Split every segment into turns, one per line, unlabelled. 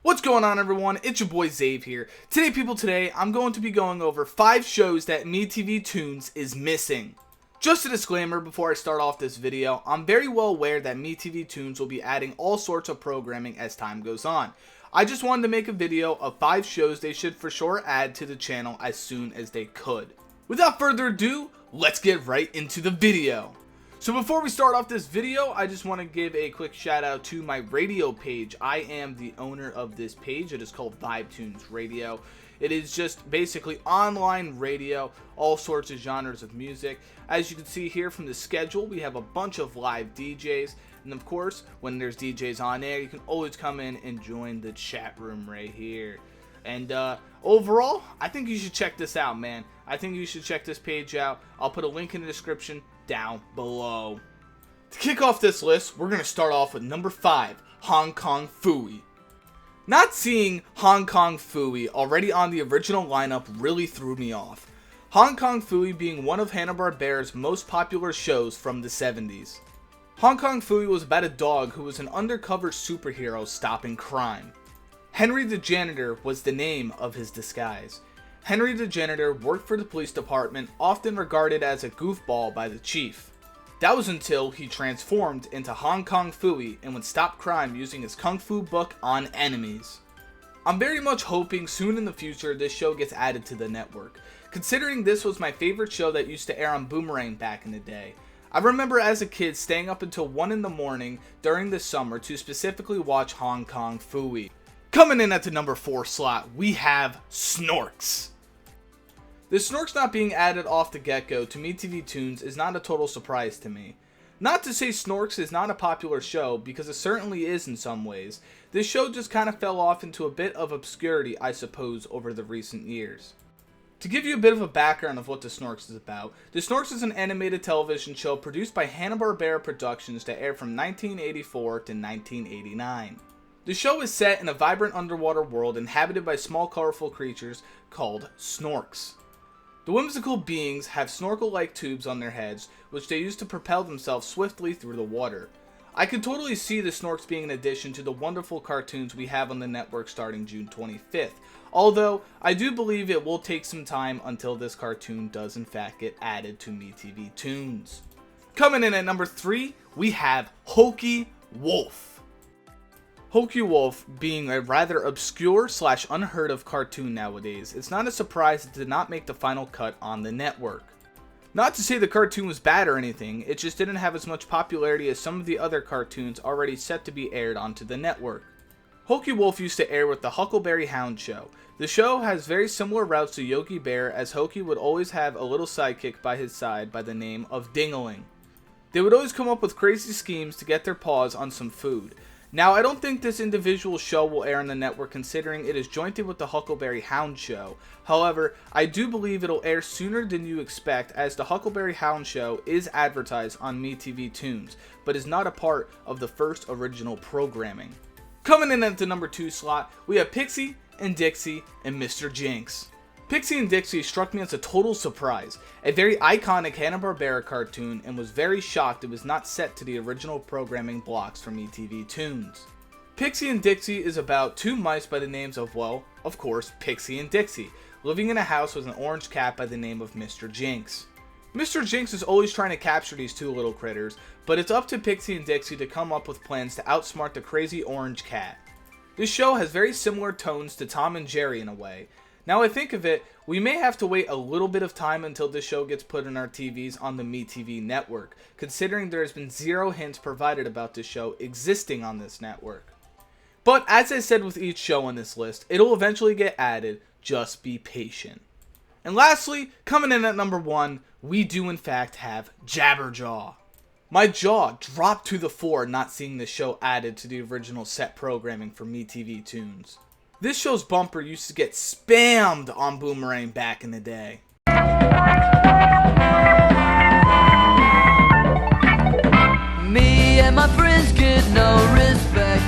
What's going on, everyone? It's your boy Zave here. Today I'm going to be going over 5 shows that Metv Toons is missing. Just a disclaimer before I start off this video, I'm very well aware that Metv Toons will be adding all sorts of programming as time goes on. I just wanted to make a video of 5 shows they should for sure add to the channel as soon as they could. Without further ado, let's get right into the video. So before we start off this video, I just want to give a quick shout out to my radio page. I am the owner of this page. It is called Toons Radio. It is just basically online radio, all sorts of genres of music. As you can see here from the schedule, we have a bunch of live DJs. And of course, when there's DJs on air, you can always come in and join the chat room right here. And overall, I think you should check this out, man. I think you should check this page out. I'll put a link in the description down below. To kick off this list, we're going to start off with number 5, Hong Kong Phooey. Not seeing Hong Kong Phooey already on the original lineup really threw me off. Hong Kong Phooey being one of Hanna-Barbera's most popular shows from the 70s. Hong Kong Phooey was about a dog who was an undercover superhero stopping crime. Henry the Janitor was the name of his disguise. Henry the Janitor worked for the police department, often regarded as a goofball by the chief. That was until he transformed into Hong Kong Phooey and would stop crime using his kung fu book on enemies. I'm very much hoping soon in the future this show gets added to the network, considering this was my favorite show that used to air on Boomerang back in the day. I remember as a kid staying up until 1 in the morning during the summer to specifically watch Hong Kong Phooey. Coming in at the number 4 slot, we have Snorks. The Snorks not being added off the get-go to Metv Toons is not a total surprise to me. Not to say Snorks is not a popular show, because it certainly is in some ways. This show just kind of fell off into a bit of obscurity, I suppose, over the recent years. To give you a bit of a background of what the Snorks is about, the Snorks is an animated television show produced by Hanna-Barbera Productions that aired from 1984 to 1989. The show is set in a vibrant underwater world inhabited by small colorful creatures called Snorks. The whimsical beings have snorkel-like tubes on their heads, which they use to propel themselves swiftly through the water. I could totally see the Snorks being an addition to the wonderful cartoons we have on the network starting June 25th, although I do believe it will take some time until this cartoon does in fact get added to Metv Toons. Coming in at number 3, we have Hokey Wolf. Hokey Wolf being a rather obscure / unheard of cartoon nowadays, it's not a surprise it did not make the final cut on the network. Not to say the cartoon was bad or anything, it just didn't have as much popularity as some of the other cartoons already set to be aired onto the network. Hokey Wolf used to air with the Huckleberry Hound show. The show has very similar routes to Yogi Bear, as Hokey would always have a little sidekick by his side by the name of Dingaling. They would always come up with crazy schemes to get their paws on some food. Now, I don't think this individual show will air on the network considering it is jointed with the Huckleberry Hound show. However, I do believe it'll air sooner than you expect, as the Huckleberry Hound show is advertised on Metv Toons, but is not a part of the first original programming. Coming in at the number 2 slot, we have Pixie and Dixie and Mr. Jinx. Pixie and Dixie struck me as a total surprise, a very iconic Hanna-Barbera cartoon, and was very shocked it was not set to the original programming blocks from Metv Toons. Pixie and Dixie is about 2 mice by the names of, well, of course, Pixie and Dixie, living in a house with an orange cat by the name of Mr. Jinx. Mr. Jinx is always trying to capture these 2 little critters, but it's up to Pixie and Dixie to come up with plans to outsmart the crazy orange cat. This show has very similar tones to Tom and Jerry in a way. Now I think of it, we may have to wait a little bit of time until this show gets put in our TVs on the Metv network, considering there has been 0 hints provided about this show existing on this network. But as I said with each show on this list, it'll eventually get added, just be patient. And lastly, coming in at number 1, we do in fact have Jabberjaw. My jaw dropped to the floor not seeing this show added to the original set programming for Metv Toons. This show's bumper used to get spammed on Boomerang back in the day.
Me and my friends get no respect.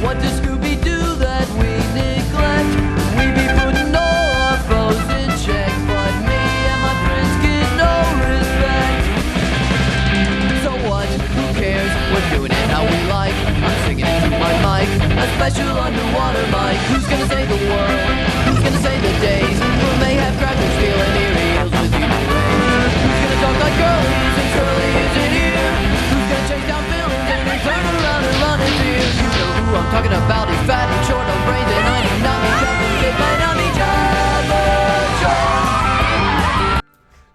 What does Scooby do that we neglect? We be putting all our foes in check, but me and my friends get no respect. So what? Who cares? We're doing it how we like. I'm singing into my mic, a special underwater mic. gonna save the world? Who's gonna save the days? When they have crackers feeling eerie heels with you rays? Who's gonna talk like girlies and Curly isn't here? Who's gonna chase down villains and then turn around and run in fear? You know who I'm talking about, he's fat and short, no brains, and I do not mean Captain Kid, but I mean Jabberjaw.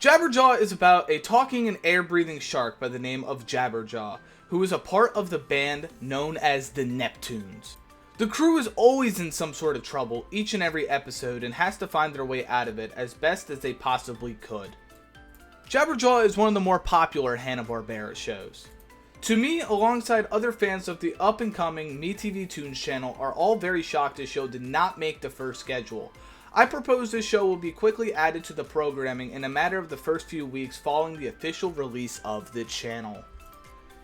Jabberjaw is about a talking and air-breathing shark by the name of Jabberjaw, who is a part of the band known as the Neptunes. The crew is always in some sort of trouble each and every episode and has to find their way out of it as best as they possibly could. Jabberjaw is one of the more popular Hanna-Barbera shows. To me, alongside other fans of the up-and-coming Metv Toons channel, are all very shocked this show did not make the first schedule. I propose this show will be quickly added to the programming in a matter of the first few weeks following the official release of the channel.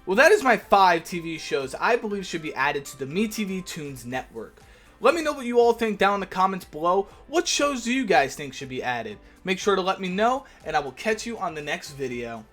Well, that is my 5 TV shows I believe should be added to the Metv Toons network. Let me know what you all think down in the comments below. What shows do you guys think should be added? Make sure to let me know, and I will catch you on the next video.